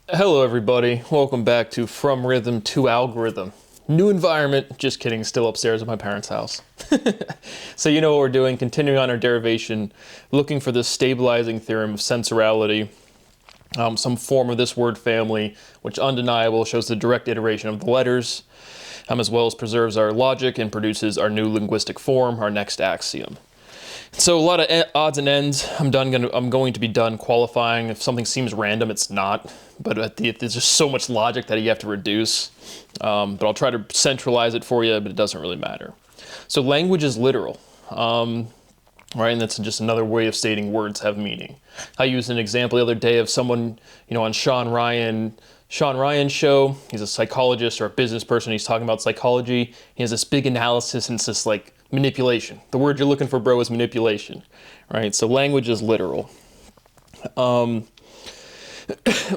Hello everybody, welcome back to From Rhythm to Algorithm. New environment, just kidding, still upstairs at my parents' house. So you know what we're doing, continuing on our derivation, looking for the stabilizing theorem of sensorality, some form of this word family, which undeniable shows the direct iteration of the letters, as well as preserves our logic and produces our new linguistic form, our next axiom. So a lot of odds and ends. I'm going to be done qualifying. If something seems random, it's not. But there's just so much logic that you have to reduce. But I'll try to centralize it for you, but it doesn't really matter. So language is literal, right? And that's just another way of stating words have meaning. I used an example the other day of someone, on Sean Ryan's show. He's a psychologist or a business person. He's talking about psychology. He has this big analysis, and it's just like manipulation. The word you're looking for, bro, is manipulation, right? So language is literal.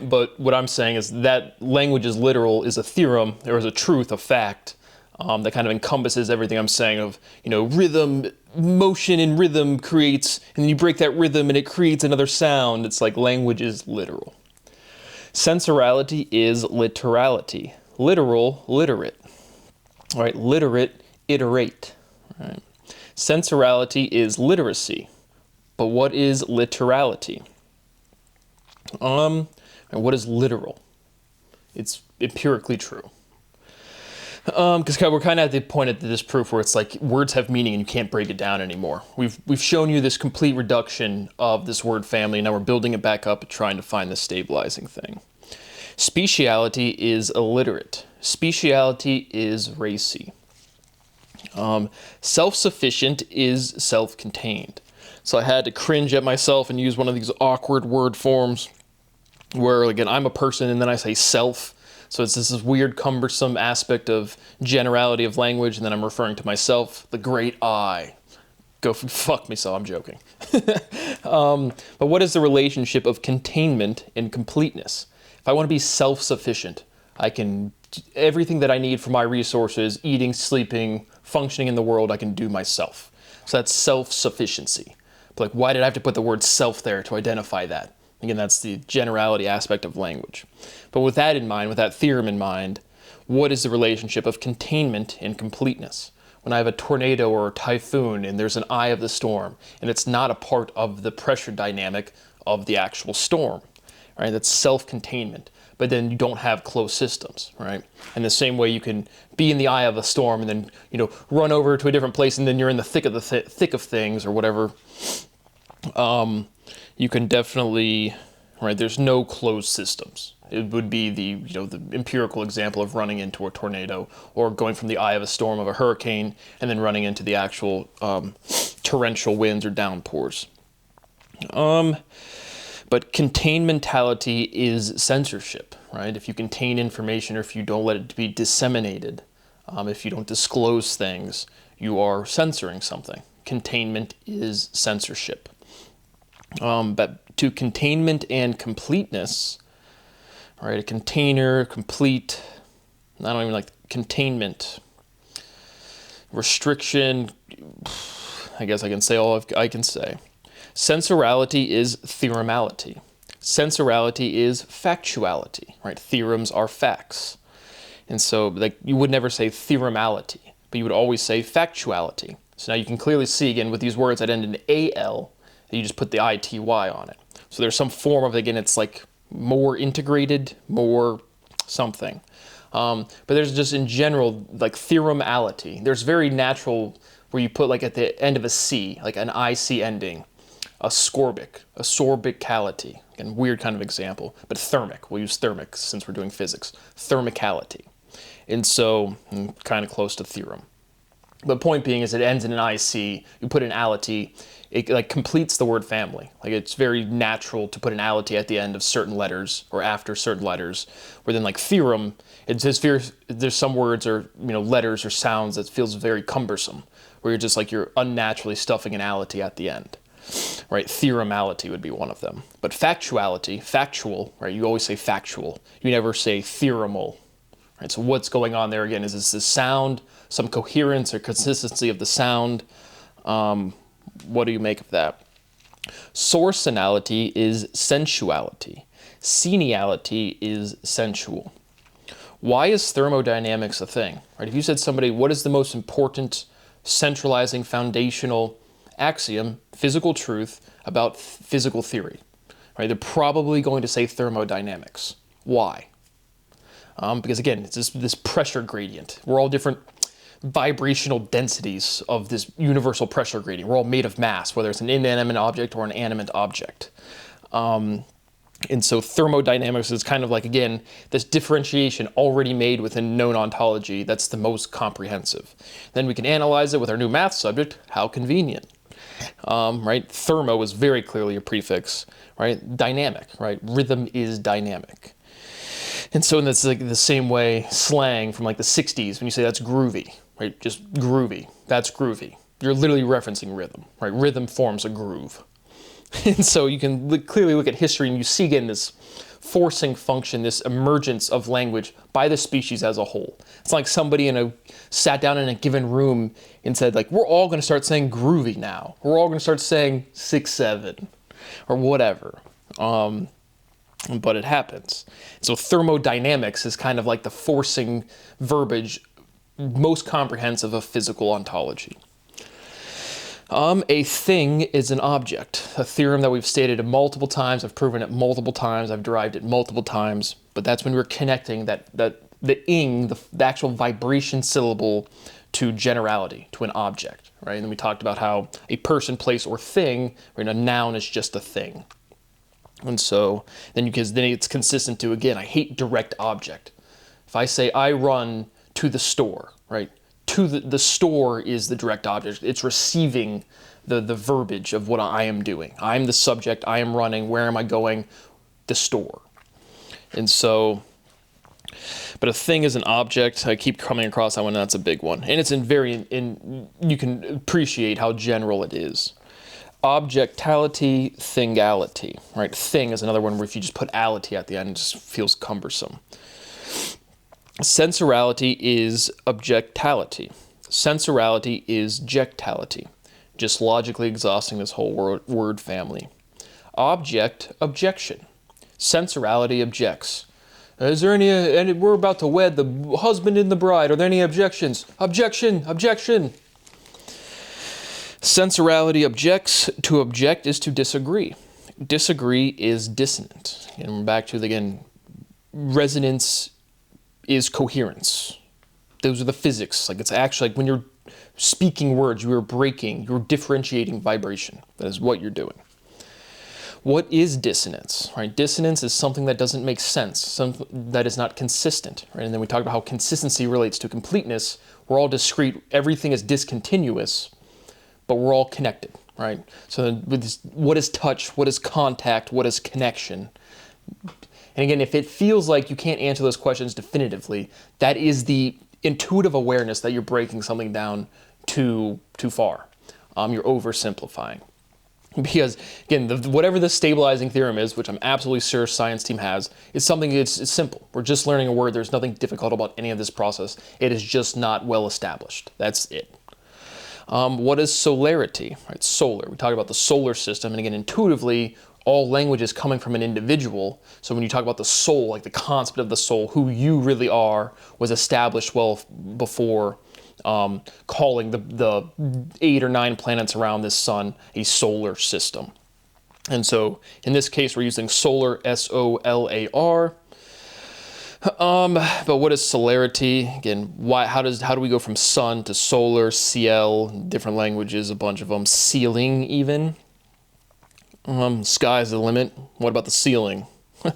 But what I'm saying is that language is literal is a theorem, or is a truth, a fact, that kind of encompasses everything I'm saying of, rhythm, motion in rhythm creates, and then you break that rhythm and it creates another sound. It's like language is literal. Sensorality is literality. Literal, literate. All right, literate, iterate. Right. Sensorality is literacy. But what is literality? And what is literal? It's empirically true. Because we're kind of at the point of this proof where it's like words have meaning and you can't break it down anymore. We've shown you this complete reduction of this word family, and now we're building it back up and trying to find the stabilizing thing. Speciality is illiterate. Speciality is racy. Self-sufficient is self-contained. So I had to cringe at myself and use one of these awkward word forms where, again, I'm a person and then I say self. So it's this weird, cumbersome aspect of generality of language, and then I'm referring to myself, the great I. Go fuck me, so I'm joking. But what is the relationship of containment and completeness? If I want to be self-sufficient, I can, everything that I need for my resources, eating, sleeping, functioning in the world, I can do myself. So that's self-sufficiency. But like, why did I have to put the word self there to identify that? Again, that's the generality aspect of language. But with that in mind, with that theorem in mind, what is the relationship of containment and completeness? When I have a tornado or a typhoon and there's an eye of the storm, and it's not a part of the pressure dynamic of the actual storm, right? That's self-containment. But then you don't have closed systems, right? In the same way you can be in the eye of a storm and then, run over to a different place, and then you're in the thick of things or whatever. You can definitely, right, there's no closed systems. It would be the empirical example of running into a tornado or going from the eye of a storm of a hurricane and then running into the actual torrential winds or downpours. But containmentality is censorship, right? If you contain information or if you don't let it be disseminated, if you don't disclose things, you are censoring something. Containment is censorship. But to containment and completeness, right? A container, complete, I don't even like containment, restriction, I guess I can say all I can say. Sensorality is theoremality. Sensorality is factuality, right? Theorems are facts. And so you would never say theoremality, but you would always say factuality. So now you can clearly see, again, with these words that end in AL, that you just put the ITY on it. So there's some form of, again, it's like more integrated, more something. But there's just in general, like theoremality. There's very natural where you put like at the end of a C, like an IC ending, a sorbicality. Again, weird kind of example, but thermic. We'll use thermic since we're doing physics. Thermicality. And so, kind of close to theorem. But point being is it ends in an IC, you put an ality, it like completes the word family. Like it's very natural to put an ality at the end of certain letters or after certain letters, where then like theorem, it just there's some words or letters or sounds that feels very cumbersome, where you're unnaturally stuffing an ality at the end. Right, theoremality would be one of them. But factuality, factual, right, you always say factual. You never say theoremal. Right, so what's going on there again? Is this the sound, some coherence or consistency of the sound? What do you make of that? Sourceanality is sensuality. Seniality is sensual. Why is thermodynamics a thing? Right? If you said somebody, what is the most important centralizing foundational axiom, physical truth about physical theory? Right? They're probably going to say thermodynamics. Why? Because again, it's this pressure gradient. We're all different vibrational densities of this universal pressure gradient. We're all made of mass, whether it's an inanimate object or an animate object. And so thermodynamics is kind of like, again, this differentiation already made within known ontology that's the most comprehensive. Then we can analyze it with our new math subject, how convenient. Right? Thermo is very clearly a prefix, right? Dynamic, right? Rhythm is dynamic. And so that's like the same way slang from like the 60s, when you say that's groovy, right? Just groovy, that's groovy. You're literally referencing rhythm, right? Rhythm forms a groove. And so you can clearly look at history and you see again this forcing function, this emergence of language by the species as a whole. It's like somebody sat down in a given room and said, like, we're all going to start saying groovy now. We're all going to start saying 6-7 or whatever. But it happens. So thermodynamics is kind of like the forcing verbiage most comprehensive of physical ontology. A thing is an object, a theorem that we've stated multiple times. I've proven it multiple times. I've derived it multiple times. But that's when we're connecting the ing, the actual vibration syllable, to generality, to an object, right? And then we talked about how a person, place, or thing, right, a noun is just a thing. And so then it's consistent to, again, I hate direct object. If I say I run to the store, right? To the store is the direct object. It's receiving the verbiage of what I am doing. I'm the subject, I am running, where am I going? The store. And so, but a thing is an object. I keep coming across that one, and that's a big one. And it's you can appreciate how general it is. Objectality, thingality, right? Thing is another one where if you just put ality at the end, it just feels cumbersome. Sensorality is objectality. Sensorality is jectality. Just logically exhausting this whole word family. Object, objection. Sensorality objects. Is there any, we're about to wed the husband and the bride. Are there any objections? Objection, objection. Sensorality objects. To object is to disagree. Disagree is dissonant. And we're back to, again, resonance is coherence. Those are the physics. Like, it's actually like when you're speaking words, you are breaking, you're differentiating vibration. That is what you're doing. What is dissonance? Right? Dissonance is something that doesn't make sense, something that is not consistent. Right? And then we talked about how consistency relates to completeness. We're all discrete. Everything is discontinuous, but we're all connected. Right? So with this, what is touch? What is contact? What is connection? And again, if it feels like you can't answer those questions definitively, that is the intuitive awareness that you're breaking something down too far. You're oversimplifying. Because, again, whatever the stabilizing theorem is, which I'm absolutely sure science team has, is something it's simple. We're just learning a word. There's nothing difficult about any of this process. It is just not well established. That's it. What is solarity? Right, solar. We talk about the solar system, and again, intuitively, all language is coming from an individual. So when you talk about the soul, like the concept of the soul, who you really are, was established well before calling the 8 or 9 planets around this sun a solar system. And so in this case, we're using solar, S-O-L-A-R. But what is solarity? Again, how do we go from sun to solar, CL, different languages, a bunch of them, ceiling even. Sky's the limit. What about the ceiling? I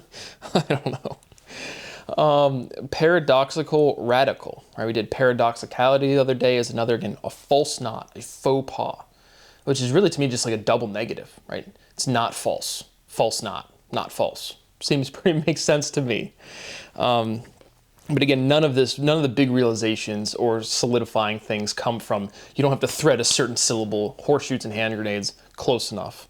don't know. Paradoxical, radical. Right? We did paradoxicality the other day as another, again, a false not, a faux pas, which is really to me just like a double negative, right? It's not false. False not false. Seems makes sense to me. But again, none of the big realizations or solidifying things come from, you don't have to thread a certain syllable, horseshoes and hand grenades, close enough.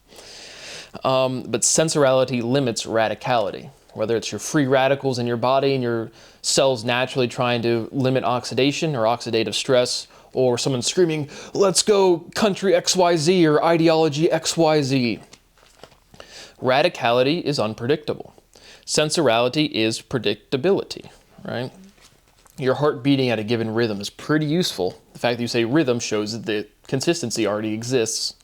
But sensorality limits radicality. Whether it's your free radicals in your body and your cells naturally trying to limit oxidation or oxidative stress, or someone screaming, let's go country XYZ or ideology XYZ. Radicality is unpredictable. Sensorality is predictability, right? Your heart beating at a given rhythm is pretty useful. The fact that you say rhythm shows that the consistency already exists.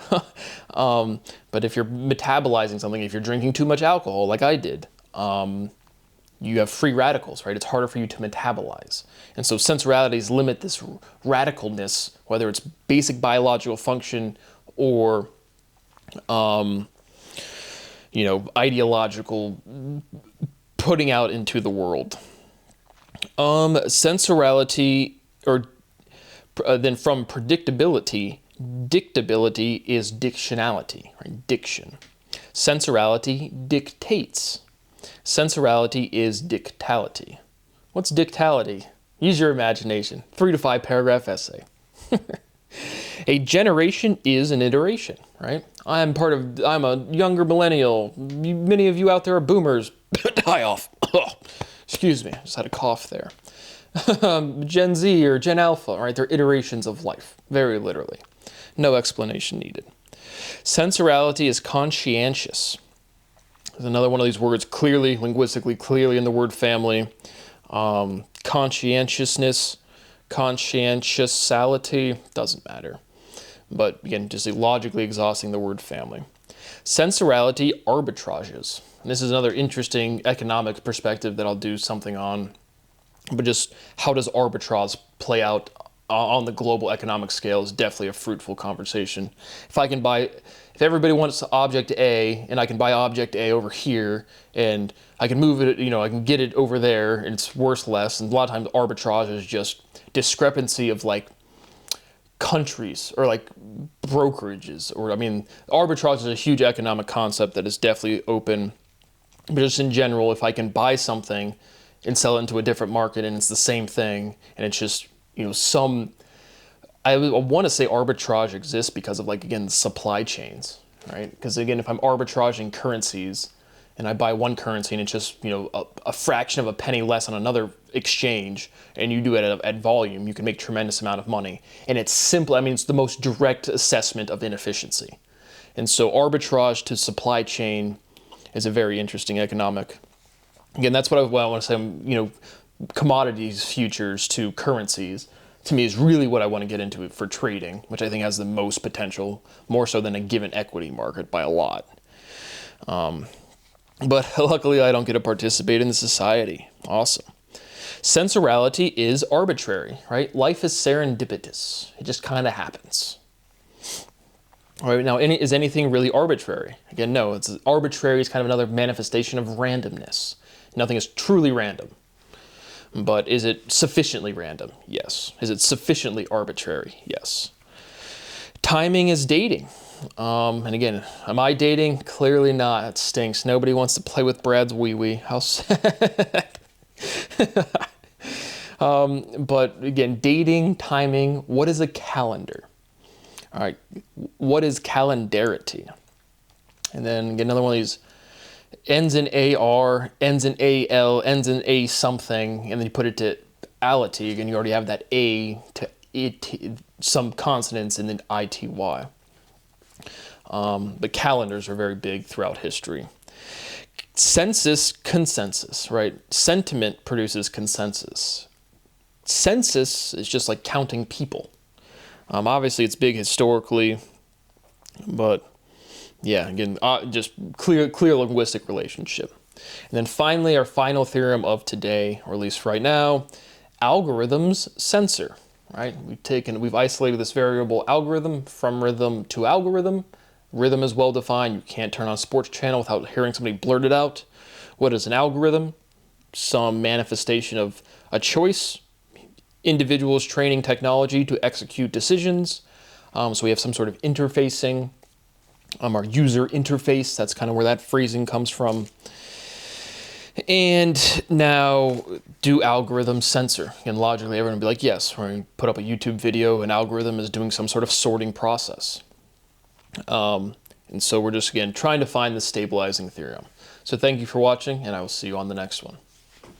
But if you're metabolizing something, if you're drinking too much alcohol, like I did, you have free radicals, right? It's harder for you to metabolize. And so sensoralities limit this radicalness, whether it's basic biological function or, ideological putting out into the world. Sensorality, or then from predictability, dictability is dictionality, right? Diction. Sensorality dictates. Sensorality is dictality. What's dictality? Use your imagination. 3 to 5 paragraph essay. A generation is an iteration, right? I'm a younger millennial. Many of you out there are boomers. Die off. Excuse me, I just had a cough there. Gen Z or Gen Alpha, right? They're iterations of life, very literally. No explanation needed. Sensorality is conscientious. There's another one of these words clearly, linguistically clearly in the word family. Conscientiousness, conscientiality, doesn't matter. But again, just logically exhausting the word family. Sensorality arbitrages. And this is another interesting economic perspective that I'll do something on. But just how does arbitrage play out on the global economic scale is definitely a fruitful conversation. If everybody wants object A and I can buy object A over here and I can move it, I can get it over there and it's worth less. And a lot of times arbitrage is just discrepancy of like countries or like brokerages, arbitrage is a huge economic concept that is definitely open. But just in general, if I can buy something and sell it into a different market and it's the same thing and it's just, I want to say arbitrage exists because of the supply chains, right? Because again, if I'm arbitraging currencies and I buy one currency and it's just, a fraction of a penny less on another exchange and you do it at volume, you can make tremendous amount of money. And it's simple. It's the most direct assessment of inefficiency. And so arbitrage to supply chain is a very interesting economic. Again, that's what I want to say, commodities futures to currencies, to me is really what I want to get into for trading, which I think has the most potential, more so than a given equity market by a lot. But luckily I don't get to participate in the society. Awesome. Sensorality is arbitrary, right? Life is serendipitous. It just kind of happens. All right, now, is anything really arbitrary? Again, no. Arbitrary is kind of another manifestation of randomness. Nothing is truly random. But is it sufficiently random? Yes. Is it sufficiently arbitrary? Yes. Timing is dating. And again, am I dating? Clearly not. It stinks. Nobody wants to play with Brad's wee-wee. How sad. But again, dating, timing, what is a calendar? All right, what is calendarity? And then again, another one of these ends in AR, ends in AL, ends in A something, and then you put it to ality, again, you already have that A to it, some consonants, and then ITY. But calendars are very big throughout history. Census, consensus, right? Sentiment produces consensus. Census is just like counting people. Obviously, it's big historically, but yeah, again, just clear linguistic relationship. And then finally, our final theorem of today, or at least right now, algorithms censor, right? We've isolated this variable algorithm from rhythm to algorithm. Rhythm is well defined. You can't turn on a sports channel without hearing somebody blurt it out. What is an algorithm? Some manifestation of a choice. Individuals training technology to execute decisions. So we have some sort of interfacing. Our user interface, that's kind of where that phrasing comes from. And now, do algorithms censor? And logically, everyone would be like, yes, when we put up a YouTube video, an algorithm is doing some sort of sorting process. And so we're just, again, trying to find the stabilizing theorem. So thank you for watching, and I will see you on the next one.